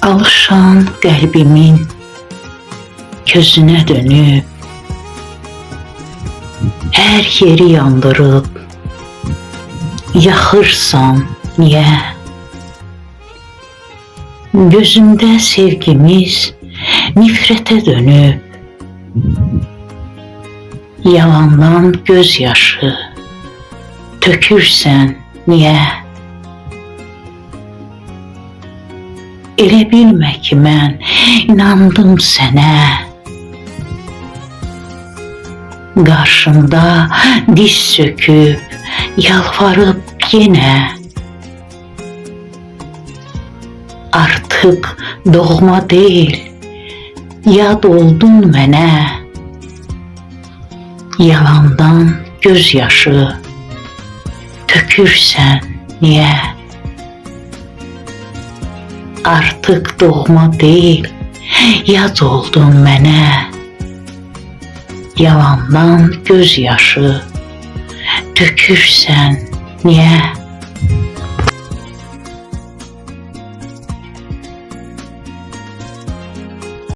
Alışan qəlbimin közünə dönüb, hər yeri yandırıb, yaxırsan niyə? Gözümdə sevgimiz nifrətə dönüb, yalandan göz yaşı tökürsən niyə? Elə bilmə ki, mən inandım sənə, qarşında diz çöküb, yalvarıb yenə. Artıq doğma deyil, yad oldun mənə, yalandan göz yaşı tökürsən niyə? Artıq doğma deyil, yad oldun mənə, yalandan göz yaşı tökürsən niyə?